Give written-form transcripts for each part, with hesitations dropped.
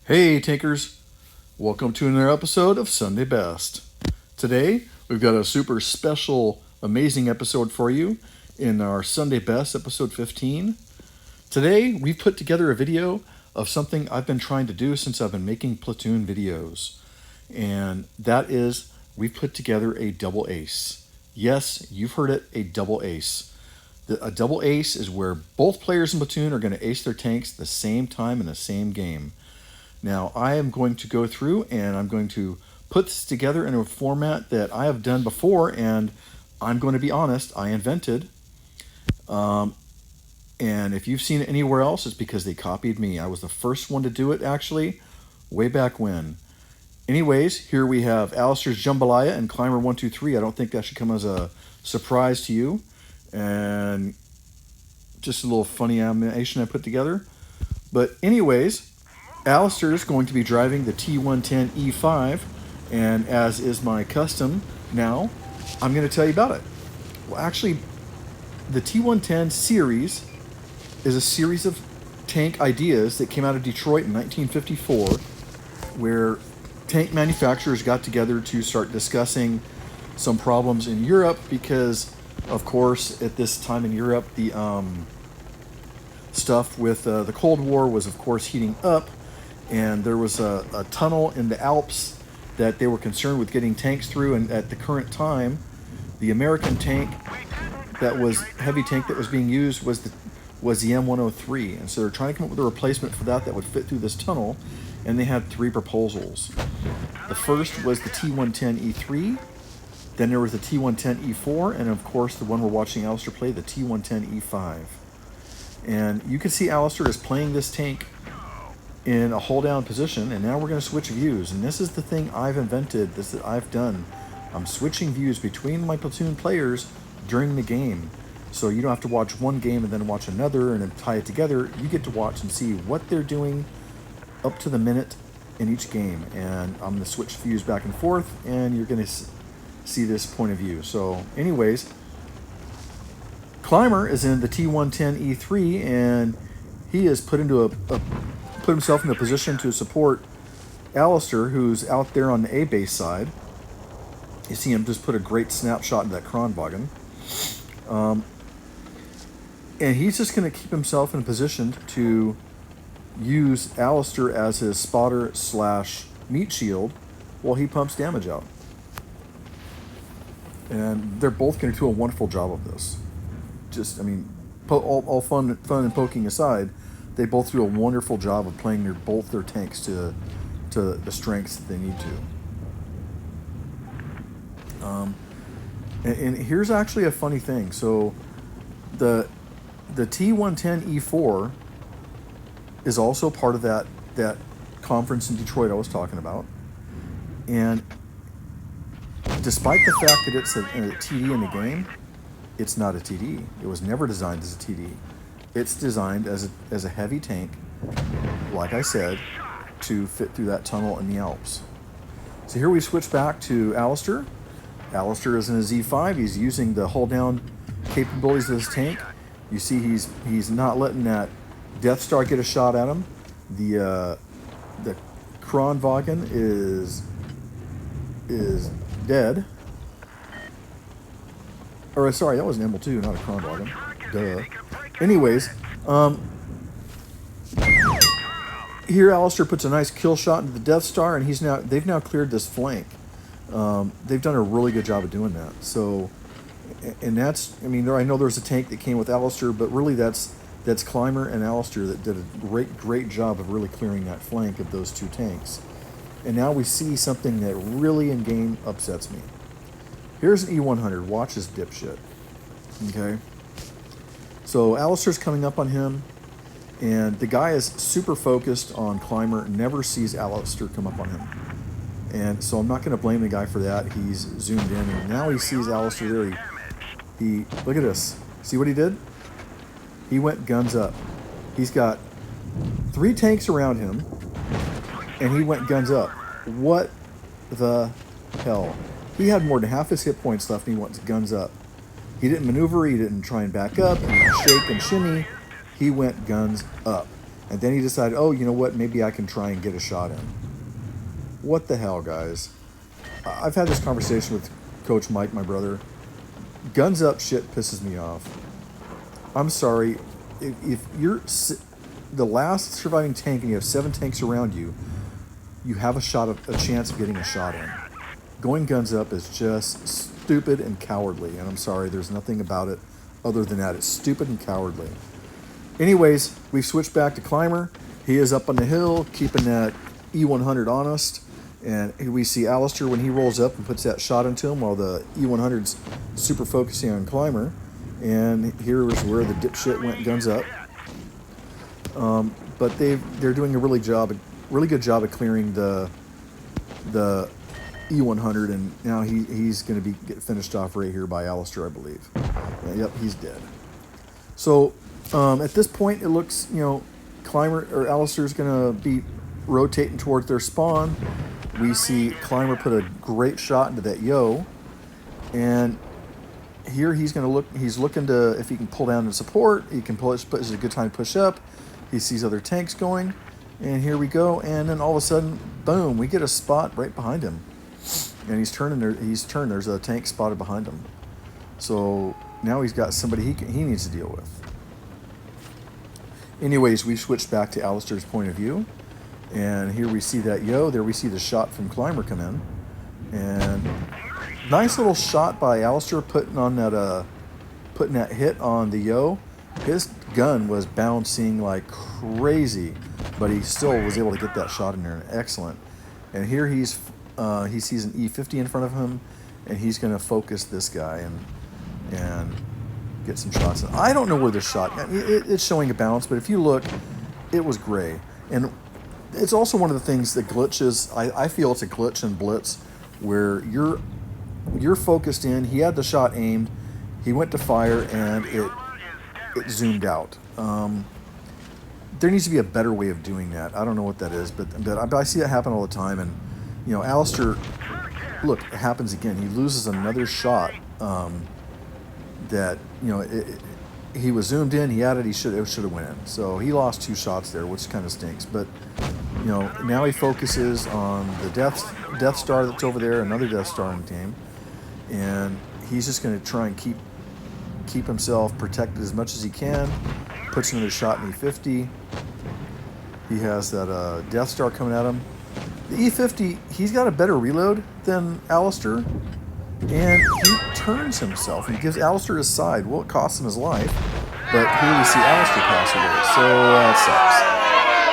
Hey Tankers, welcome to another episode of Sunday Best. Today we've got a super special, amazing episode for you in our Sunday Best, episode 15. Today we've put together a video of something I've been trying to do since I've been making Platoon videos. And that is, we've put together a double ace. Yes, you've heard it, a double ace. A double ace is where both players in Platoon are going to ace their tanks at the same time in the same game. Now, I am going to go through and I'm going to put this together in a format that I have done before, and I'm going to be honest, I invented. And if you've seen it anywhere else, it's because they copied me. I was the first one to do it, actually, way back when. Anyways, here we have ALASTORSJAMBALAYA and CLIMBER123. I don't think that should come as a surprise to you. And just a little funny animation I put together. But anyways, Alistair is going to be driving the T110 E5, and as is my custom now, I'm going to tell you about it. Well, actually, the T110 series is a series of tank ideas that came out of Detroit in 1954, where tank manufacturers got together to start discussing some problems in Europe because, of course, at this time in Europe, the stuff with the Cold War was, of course, heating up. And there was a tunnel in the Alps that they were concerned with getting tanks through. And at the current time, the American tank that was heavy tank that was being used was the M103. And so they're trying to come up with a replacement for that would fit through this tunnel. And they had three proposals. The first was the T110 E3. Then there was the T110 E4. And of course, the one we're watching Alistair play, the T110 E5. And you can see Alistair is playing this tank in a hold down position, and now we're going to switch views. And this is the thing I've invented, this that I've done. I'm switching views between my Platoon players during the game. So you don't have to watch one game and then watch another and then tie it together. You get to watch and see what they're doing up to the minute in each game. And I'm going to switch views back and forth, and you're going to see this point of view. So anyways, Climber is in the T110 E3, and he is put himself in a position to support Alistair, who's out there on the A base side. You see him just put a great snapshot in that Kronwagen. And he's just going to keep himself in a position to use Alistair as his spotter / meat shield while he pumps damage out. And they're both going to do a wonderful job of this. Just, I mean, all fun and poking aside, they both do a wonderful job of playing both their tanks to the strengths that they need to. And here's actually a funny thing. So the T110 E4 is also part of that conference in Detroit I was talking about. And despite the fact that it's a TD in the game, it's not a TD. It was never designed as a TD. It's designed as a heavy tank, like I said, to fit through that tunnel in the Alps. So here we switch back to Alistair. Alistair is in his E5. He's using the hull down capabilities of his tank. You see he's not letting that Death Star get a shot at him. The Kronwagen is dead. Or sorry, that was an ML2, not a Kronwagen. Duh. Anyways, here Alistair puts a nice kill shot into the Death Star, and they've now cleared this flank. They've done a really good job of doing that. So, and that's, I mean, I know there's a tank that came with Alistair, but really that's Climber and Alistair that did a great job of really clearing that flank of those two tanks. And now we see something that really in game upsets me. Here's an E100. Watch this dipshit. Okay. So Alistair's coming up on him, and the guy is super focused on Climber, never sees Alistair come up on him. And so I'm not going to blame the guy for that. He's zoomed in, and now he sees Alistair there. He look at this. See what he did? He went guns up. He's got 3 tanks around him, and he went guns up. What the hell? He had more than half his hit points left, and he went guns up. He didn't maneuver, he didn't try and back up, he didn't shake and shimmy, he went guns up. And then he decided, oh, you know what? Maybe I can try and get a shot in. What the hell, guys? I've had this conversation with Coach Mike, my brother. Guns up shit pisses me off. I'm sorry. If you're the last surviving tank and you have 7 tanks around you, you have a chance of getting a shot in. Going guns up is just stupid and cowardly. And I'm sorry, there's nothing about it other than that. It's stupid and cowardly. Anyways, we've switched back to Climber. He is up on the hill, keeping that E100 honest. And we see Alistair when he rolls up and puts that shot into him while the E100's super focusing on Climber. And here is where the dipshit went guns up. But they're doing a really good job of clearing the E100, and now he's going to get finished off right here by Alistair, I believe. Yep, he's dead. So at this point, it looks, Climber or Alistair's going to be rotating towards their spawn. We see Climber put a great shot into that yo, and here he's going to look. He's looking to, if he can pull down and support, he can pull it. It's a good time to push up. He sees other tanks going, and here we go. And then all of a sudden, boom! We get a spot right behind him, and he's turning. There's a tank spotted behind him. So now he's got somebody he needs to deal with. Anyways, we switched back to Alistair's point of view. And here we see that yo. There we see the shot from Climber come in. And nice little shot by Alistair putting that hit on the yo. His gun was bouncing like crazy, but he still was able to get that shot in there. Excellent. And here he sees an E50 in front of him, and he's going to focus this guy and get some shots. And I don't know where this shot. It's showing a bounce, but if you look, it was gray. And it's also one of the things that glitches. I feel it's a glitch in Blitz where you're focused in. He had the shot aimed. He went to fire, and it zoomed out. There needs to be a better way of doing that. I don't know what that is, but I see that happen all the time. And Alistair, look, it happens again. He loses another shot. That he was zoomed in. He had it. It should have went in. So he lost 2 shots there, which kind of stinks. But now he focuses on the Death Star that's over there, another Death Star in the team, and he's just going to try and keep himself protected as much as he can. Puts another shot in E50. He has that Death Star coming at him. The E50, he's got a better reload than Alistair, and he turns himself and gives Alistair his side. Well, it costs him his life, but here we see Alistair pass away, so that sucks.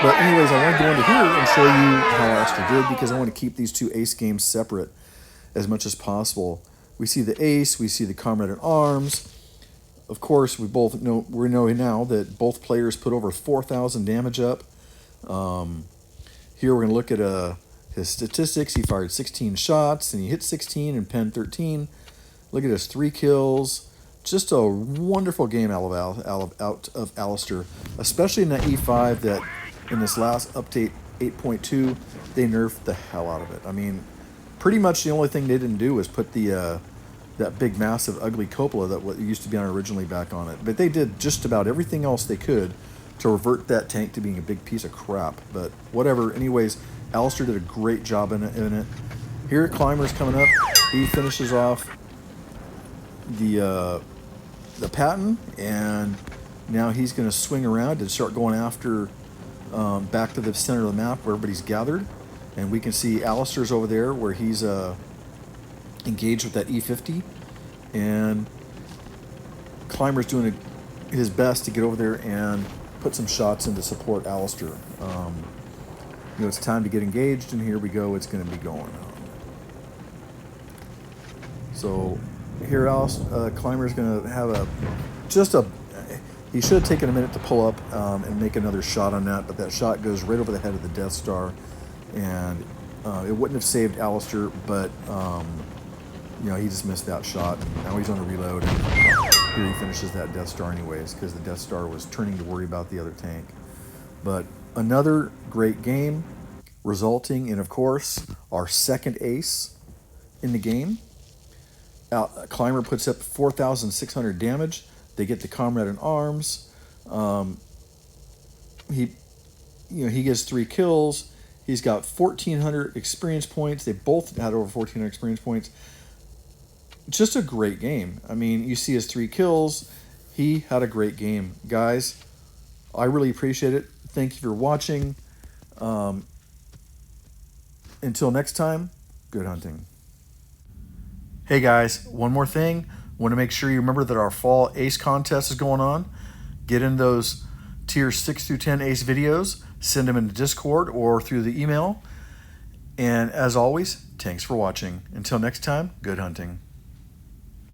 But anyways, I want to go into here and show you how Alistair did, because I want to keep these 2 ace games separate as much as possible. We see the ace, we see the Comrade in Arms. Of course, we know now that both players put over 4,000 damage up. Here we're going to look at his statistics. He fired 16 shots, and he hit 16 and penned 13. Look at his 3 kills. Just a wonderful game out of Alistair, especially in that E5 that in this last update 8.2, they nerfed the hell out of it. I mean, pretty much the only thing they didn't do was put that big, massive, ugly cupola that what used to be on originally back on it. But they did just about everything else they could to revert that tank to being a big piece of crap. But whatever. Anyways, Alistair did a great job in it. Here, Climber's coming up. He finishes off the Patton, and now he's going to swing around and start going after back to the center of the map where everybody's gathered. And we can see Alistair's over there where he's engaged with that E50, and Climber's doing his best to get over there and put some shots in to support Alistair. It's time to get engaged, and here we go. It's going to be going on. So here, Climber's going to have he should have taken a minute to pull up and make another shot on that, but that shot goes right over the head of the Death Star, and it wouldn't have saved Alistair, but he just missed that shot. Now he's on a reload, and here he finishes that Death Star anyways, because the Death Star was turning to worry about the other tank. But another great game, resulting in, of course, our second ace in the game. Climber puts up 4,600 damage. They get the Comrade in Arms. He he gets 3 kills. He's got 1,400 experience points. They both had over 1,400 experience points. Just a great game. I mean, you see his 3 kills. He had a great game. Guys, I really appreciate it. Thank you for watching. Until next time, good hunting. Hey guys, one more thing. Want to make sure you remember that our fall ace contest is going on. Get in those tier 6 through 10 ace videos. Send them in the Discord or through the email. And as always, thanks for watching. Until next time, good hunting.